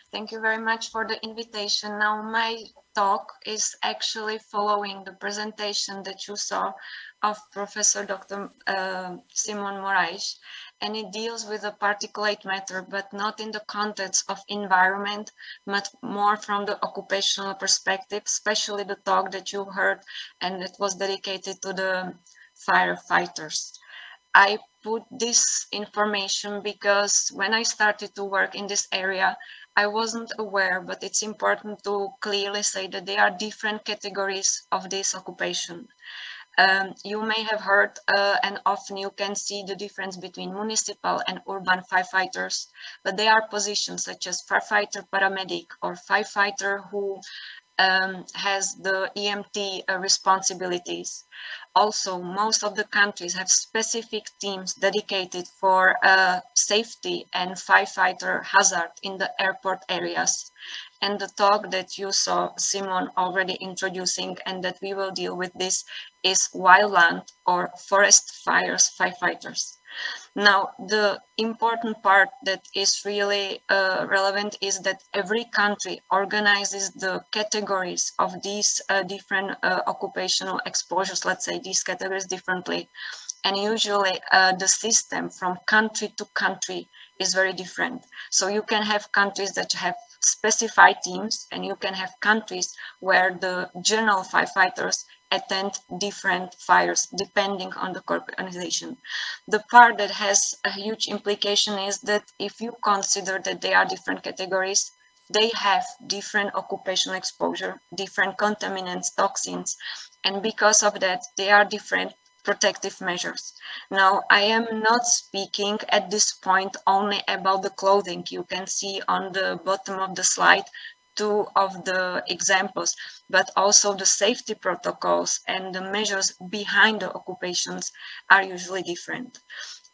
Thank you very much for the invitation. Now, my talk is actually following the presentation that you saw of Professor Dr. Simon Moraes, and it deals with the particulate matter, but not in the context of environment, but more from the occupational perspective, especially the talk that you heard, and it was dedicated to the firefighters. I put this information because when I started to work in this area, I wasn't aware, but it's important to clearly say that there are different categories of this occupation. You may have heard, and often you can see the difference between municipal and urban firefighters, but there are positions such as firefighter paramedic or firefighter who has the EMT responsibilities. Also, most of the countries have specific teams dedicated for safety and firefighter hazard in the airport areas. And the talk that you saw Simon already introducing and that we will deal with this is wildland or forest fires firefighters. Now, the important part that is really relevant is that every country organizes the categories of these different occupational exposures, let's say these categories differently. And usually the system from country to country is very different. So you can have countries that have specified teams, and you can have countries where the general firefighters attend different fires depending on the corporate organization. The part that has a huge implication is that if you consider that they are different categories, they have different occupational exposure, different contaminants, toxins, and because of that, they are different protective measures. Now, I am not speaking at this point only about the clothing. You can see on the bottom of the slide two of the examples, but also the safety protocols and the measures behind the occupations are usually different.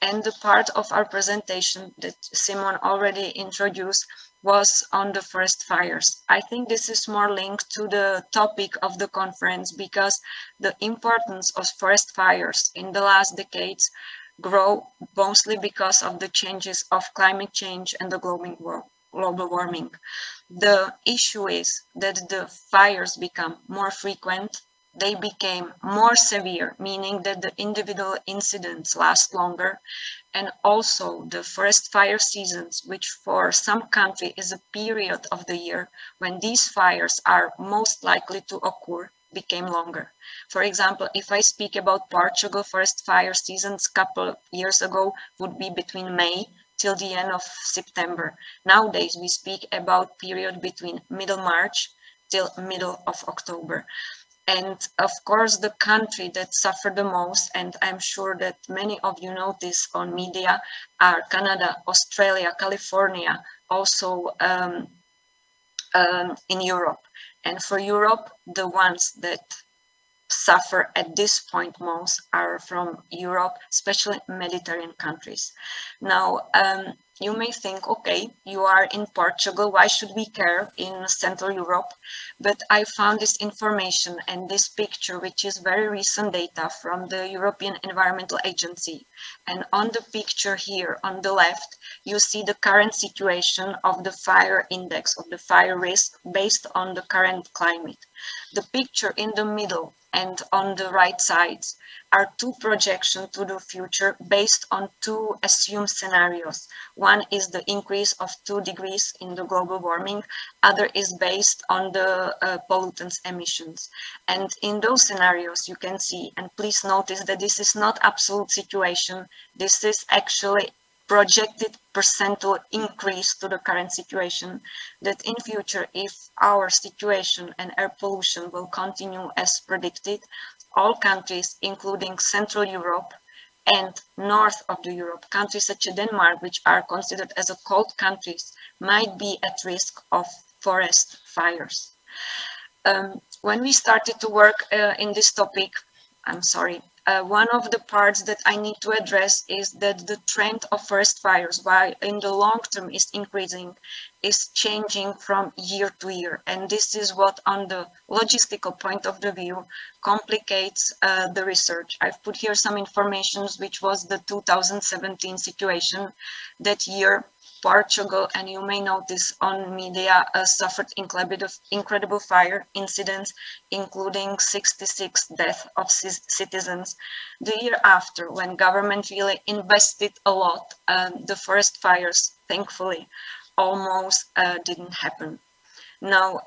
And the part of our presentation that Simon already introduced was on the forest fires. I think this is more linked to the topic of the conference because the importance of forest fires in the last decades grow mostly because of the changes of climate change and the global warming. The issue is that the fires become more frequent, they became more severe, meaning that the individual incidents last longer, and also the forest fire seasons, which for some country is a period of the year when these fires are most likely to occur, became longer. For example, if I speak about Portugal, forest fire seasons a couple of years ago would be between May till the end of September. Nowadays, we speak about period between middle March till middle of October. And of course, the country that suffered the most, and I'm sure that many of you know this on media, are Canada, Australia, California, also in Europe. And for Europe, the ones that suffer at this point most are from Europe, especially Mediterranean countries. Now, you may think, okay, you are in Portugal, why should we care in Central Europe? But I found this information and this picture, which is very recent data from the European Environmental Agency. And on the picture here on the left, you see the current situation of the fire index, of the fire risk based on the current climate. The picture in the middle and on the right sides are two projections to the future based on two assumed scenarios. One is the increase of 2 degrees in the global warming, other is based on the pollutants emissions. And in those scenarios you can see, and please notice that this is not absolute situation, this is actually projected percentage increase to the current situation, that in future, if our situation and air pollution will continue as predicted, all countries, including Central Europe and north of the Europe, countries such as Denmark, which are considered as a cold countries, might be at risk of forest fires. When we started to work in this topic, one of the parts that I need to address is that the trend of forest fires, while in the long term is increasing, is changing from year to year. And this is what, on the logistical point of the view, complicates the research. I've put here some information, which was the 2017 situation. That year, Portugal, and you may notice on media, suffered incredible fire incidents, including 66 deaths of citizens. The year after, when government really invested a lot, the forest fires, thankfully, almost didn't happen. Now,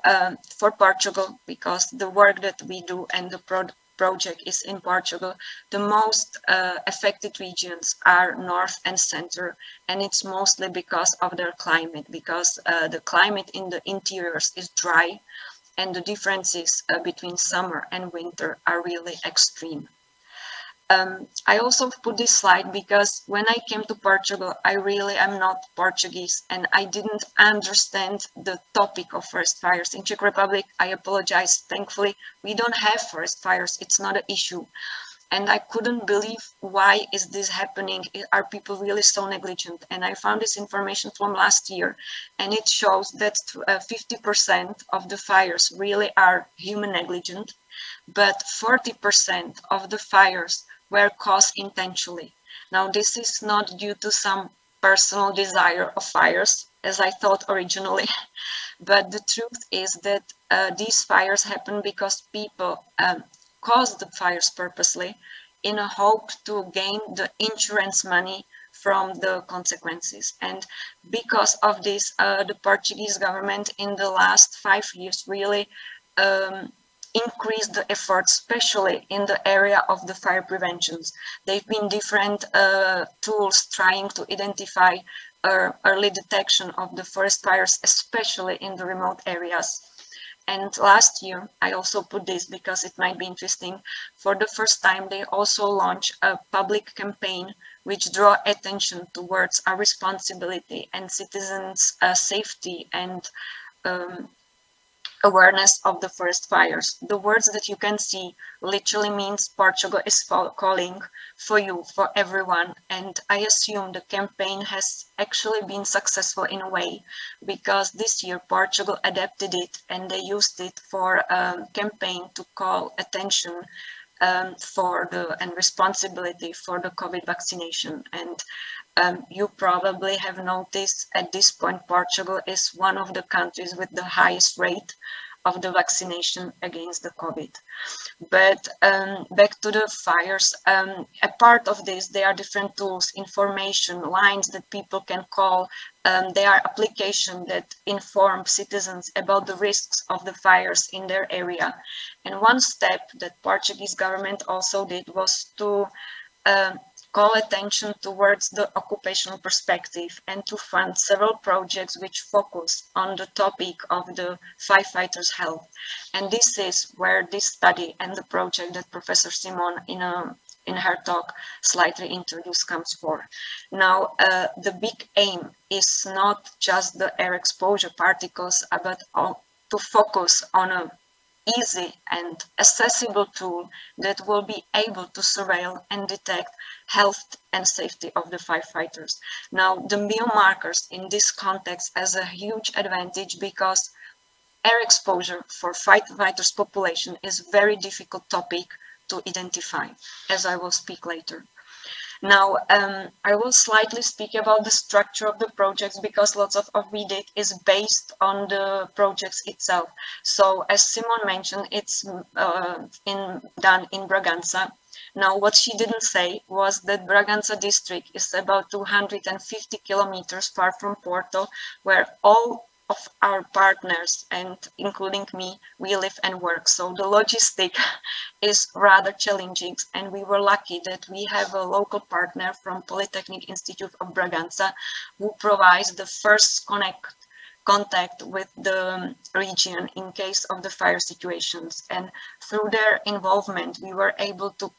for Portugal, because the work that we do and the project is in Portugal, the most affected regions are north and center, and it's mostly because of their climate, because the climate in the interiors is dry, and the differences between summer and winter are really extreme. I also put this slide because when I came to Portugal, I really am not Portuguese and I didn't understand the topic of forest fires. In Czech Republic, I apologize, thankfully, we don't have forest fires, it's not an issue. And I couldn't believe why is this happening? Are people really so negligent? And I found this information from last year, and it shows that 50% of the fires really are human negligent, but 40% of the fires were caused intentionally. Now, this is not due to some personal desire of fires, as I thought originally, but the truth is that these fires happen because people caused the fires purposely in a hope to gain the insurance money from the consequences. And because of this, the Portuguese government in the last 5 years really increased the efforts, especially in the area of the fire preventions. There have been different tools trying to identify early detection of the forest fires, especially in the remote areas. And last year, I also put this because it might be interesting. For the first time, they also launched a public campaign which draw attention towards our responsibility and citizens' safety and awareness of the forest fires. The words that you can see literally means Portugal is calling for you, for everyone. And I assume the campaign has actually been successful in a way, because this year Portugal adapted it and they used it for a campaign to call attention for and responsibility for the COVID vaccination. And you probably have noticed at this point, Portugal is one of the countries with the highest rate of the vaccination against the COVID. But back to the fires, a part of this, there are different tools, information, lines that people can call. There are applications that inform citizens about the risks of the fires in their area. And one step that Portuguese government also did was to call attention towards the occupational perspective and to fund several projects which focus on the topic of the firefighters' health. And this is where this study and the project that Professor Simon in her talk slightly introduced comes for. Now, the big aim is not just the air exposure particles, but to focus on a easy and accessible tool that will be able to surveil and detect health and safety of the firefighters. Now, the biomarkers in this context has a huge advantage because air exposure for firefighters population is a very difficult topic to identify, as I will speak later. Now, I will slightly speak about the structure of the projects because lots of we did is based on the projects itself. So as Simon mentioned, it's done in Bragança. Now, what she didn't say was that Bragança district is about 250 kilometers far from Porto, where all of our partners, and including me, we live and work. So the logistic is rather challenging, and we were lucky that we have a local partner from Polytechnic Institute of Bragança who provides the first contact with the region in case of the fire situations. And through their involvement, we were able to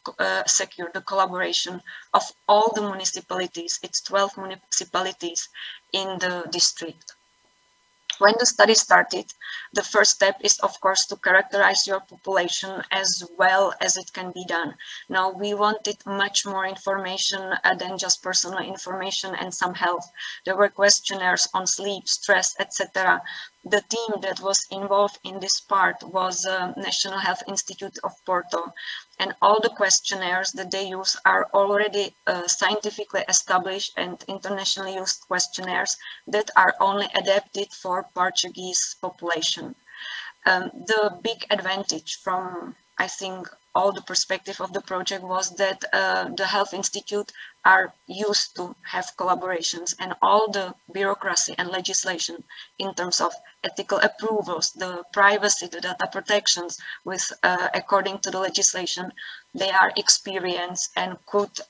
secure the collaboration of all the municipalities. It's 12 municipalities in the district. When the study started, the first step is, of course, to characterize your population as well as it can be done. Now, we wanted much more information than just personal information and some health. There were questionnaires on sleep, stress, etc. The team that was involved in this part was National Health Institute of Porto, and all the questionnaires that they use are already scientifically established and internationally used questionnaires that are only adapted for Portuguese population. The big advantage from, I think, all the perspective of the project was that the Health Institute are used to have collaborations, and all the bureaucracy and legislation in terms of ethical approvals, the privacy, the data protections with according to the legislation, they are experienced and could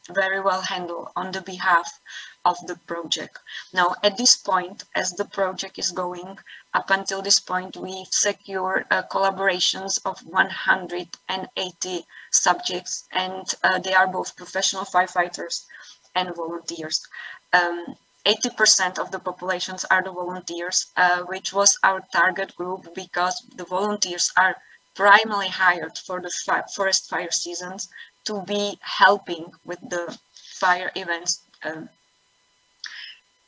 very well handle on the behalf of the project. Now, at this point, as the project is going, up until this point, we've secured collaborations of 180 subjects, and they are both professional firefighters and volunteers. 80% of the populations are the volunteers, which was our target group because the volunteers are primarily hired for the forest fire seasons to be helping with the fire events.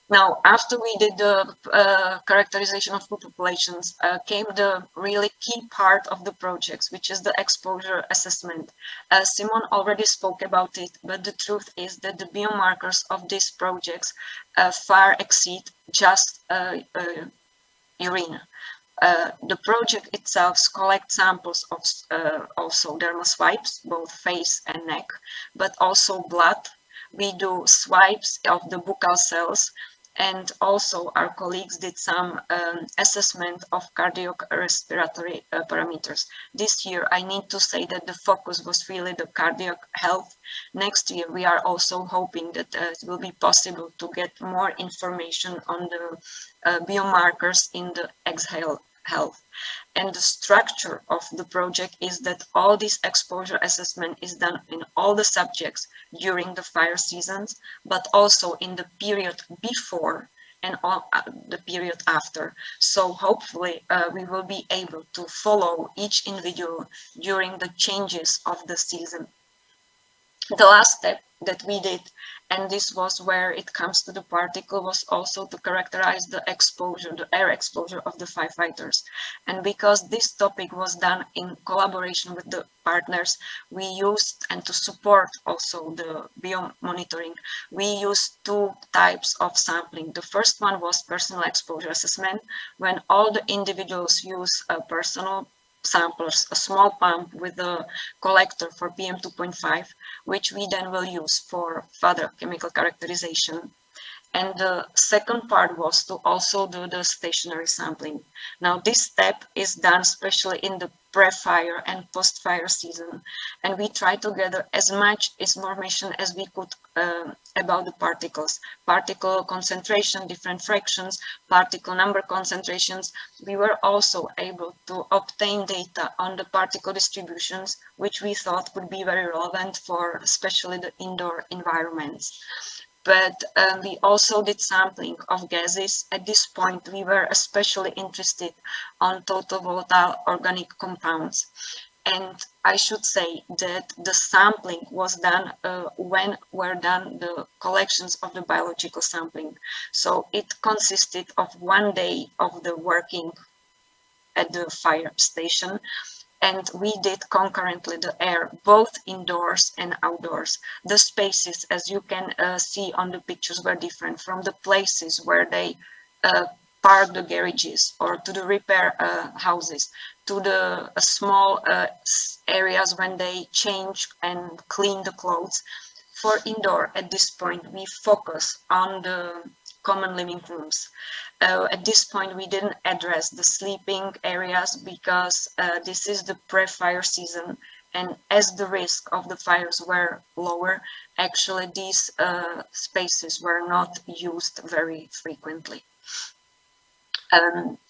Now, after we did the characterization of populations, came the really key part of the projects, which is the exposure assessment. Simon already spoke about it, but the truth is that the biomarkers of these projects far exceed just urine. The project itself collects samples of also dermal swabs, both face and neck, but also blood. We do swabs of the buccal cells, and also our colleagues did some assessment of cardiac respiratory parameters. This year, I need to say that the focus was really the cardiac health. Next year, we are also hoping that it will be possible to get more information on the biomarkers in the exhale health. And the structure of the project is that all this exposure assessment is done in all the subjects during the fire seasons, but also in the period before and all the period after. So hopefully we will be able to follow each individual during the changes of the season. The last step that we did, and this was where it comes to the particle, was also to characterize the exposure, the air exposure of the firefighters. And because this topic was done in collaboration with the partners, we used, and to support also the biomonitoring, we used two types of sampling. The first one was personal exposure assessment, when all the individuals use a personal samplers, a small pump with a collector for PM 2.5, which we then will use for further chemical characterization. And the second part was to also do the stationary sampling. Now, this step is done especially in the pre-fire and post-fire season. And we try to gather as much information as we could about the particles, particle concentration, different fractions, particle number concentrations. We were also able to obtain data on the particle distributions, which we thought would be very relevant for especially the indoor environments. But we also did sampling of gases. At this point, we were especially interested on total volatile organic compounds. And I should say that the sampling was done when were done the collections of the biological sampling. So it consisted of 1 day of the working at the fire station. And we did concurrently the air, both indoors and outdoors. The spaces, as you can see on the pictures, were different from the places where they park the garages or to the repair houses, to the small areas when they change and clean the clothes. For indoor, at this point, we focus on the common living rooms. At this point, we didn't address the sleeping areas because this is the pre-fire season, and as the risk of the fires were lower, actually these spaces were not used very frequently.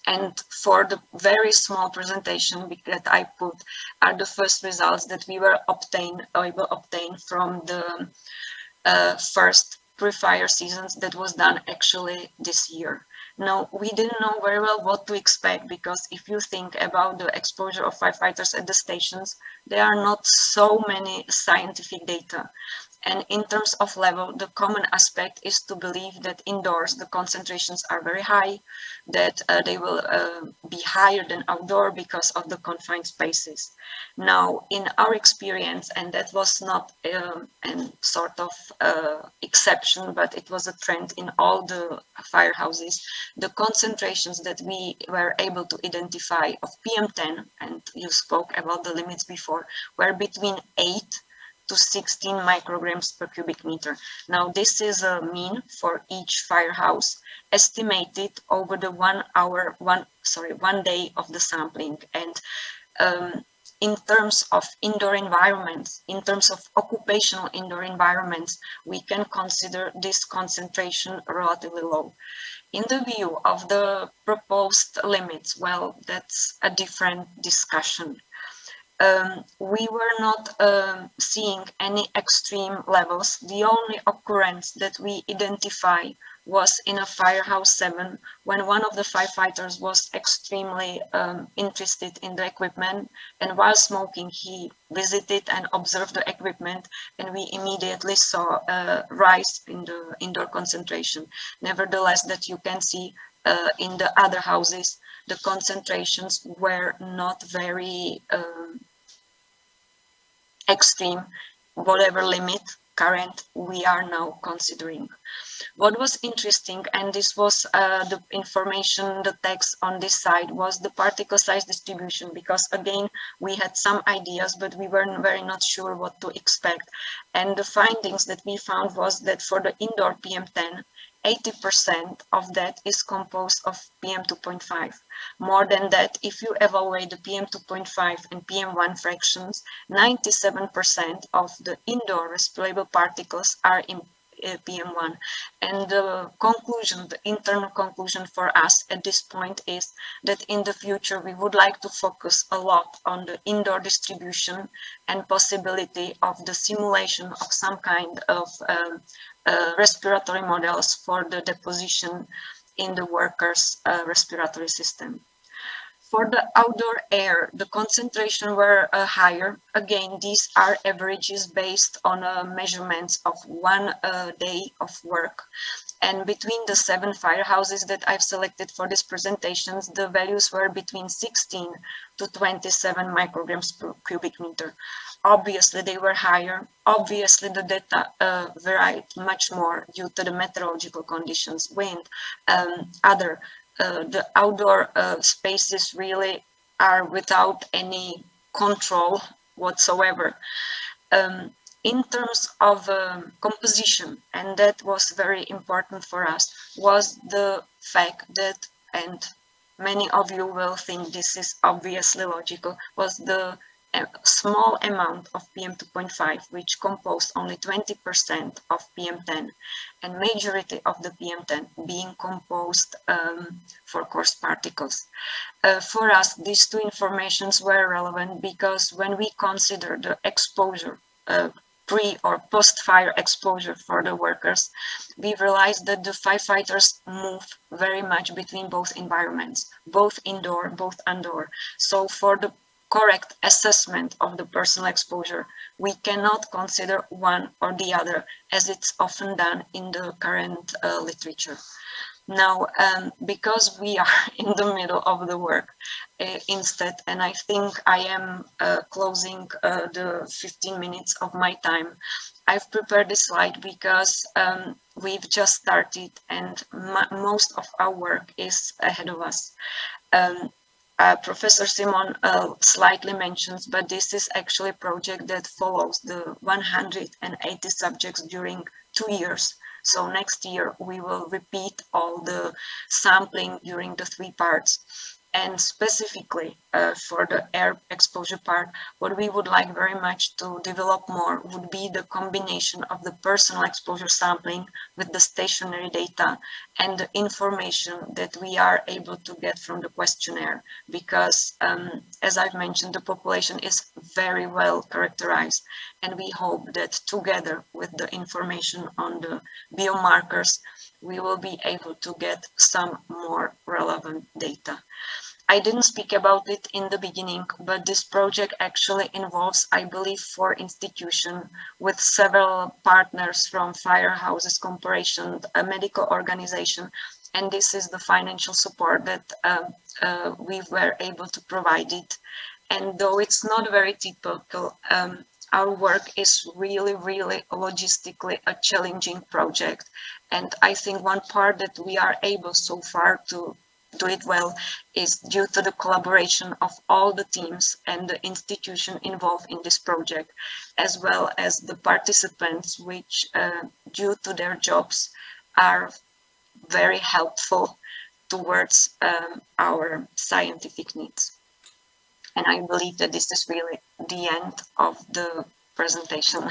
And for the very small presentation that I put are the first results that we were able to obtain from the first pre-fire seasons that was done actually this year. Now, we didn't know very well what to expect, because if you think about the exposure of firefighters at the stations, there are not so many scientific data. And in terms of level, the common aspect is to believe that indoors the concentrations are very high, that they will be higher than outdoor because of the confined spaces. Now, in our experience, and that was not a sort of exception, but it was a trend in all the firehouses, the concentrations that we were able to identify of PM10, and you spoke about the limits before, were between 8 to 16 micrograms per cubic meter. Now, this is a mean for each firehouse estimated over the 1 day of the sampling. And in terms of indoor environments, in terms of occupational indoor environments, we can consider this concentration relatively low. In the view of the proposed limits, well, that's a different discussion. We were not seeing any extreme levels. The only occurrence that we identify was in a Firehouse 7, when one of the firefighters was extremely interested in the equipment, and while smoking he visited and observed the equipment, and we immediately saw a rise in the indoor concentration. Nevertheless, that you can see in the other houses, the concentrations were not very extreme, whatever limit current we are now considering. What was interesting, and this was the information, the text on this side, was the particle size distribution, because again, we had some ideas, but we were very not sure what to expect. And the findings that we found was that for the indoor PM10, 80% of that is composed of PM2.5. More than that, if you evaluate the PM2.5 and PM1 fractions, 97% of the indoor respirable particles are in PM1. And the conclusion, the internal conclusion for us at this point is that in the future we would like to focus a lot on the indoor distribution and possibility of the simulation of some kind of respiratory models for the deposition in the workers' respiratory system. For the outdoor air, the concentration were higher. Again, these are averages based on measurements of 1 day of work. And between the 7 firehouses that I've selected for these presentations, the values were between 16 to 27 micrograms per cubic meter. Obviously, they were higher. Obviously, the data varied much more due to the meteorological conditions, wind, the outdoor spaces really are without any control whatsoever. In terms of composition, and that was very important for us, was the fact that, and many of you will think this is obviously logical, was the small amount of PM2.5, which composed only 20% of PM10, and majority of the PM10 being composed for coarse particles. For us, these two informations were relevant because when we consider the exposure, pre or post-fire exposure for the workers, we realized that the firefighters move very much between both environments, both indoor, both outdoor. So for the correct assessment of the personal exposure, we cannot consider one or the other, as it's often done in the current literature. Now, because we are in the middle of the work instead, and I think I am closing the 15 minutes of my time, I've prepared this slide because we've just started and most of our work is ahead of us. Professor Simon slightly mentions, but this is actually a project that follows the 180 subjects during 2 years. So next year we will repeat all the sampling during the 3 parts. And specifically for the air exposure part, what we would like very much to develop more would be the combination of the personal exposure sampling with the stationary data and the information that we are able to get from the questionnaire. Because as I've mentioned, the population is very well characterized, and we hope that together with the information on the biomarkers, we will be able to get some more relevant data. I didn't speak about it in the beginning, but this project actually involves, I believe, 4 institutions with several partners from firehouses, corporation, a medical organization, and this is the financial support that we were able to provide it. And though it's not very typical, our work is really, really logistically a challenging project. And I think one part that we are able so far to do it well is due to the collaboration of all the teams and the institution involved in this project, as well as the participants, which due to their jobs are very helpful towards our scientific needs. And I believe that this is really the end of the presentation.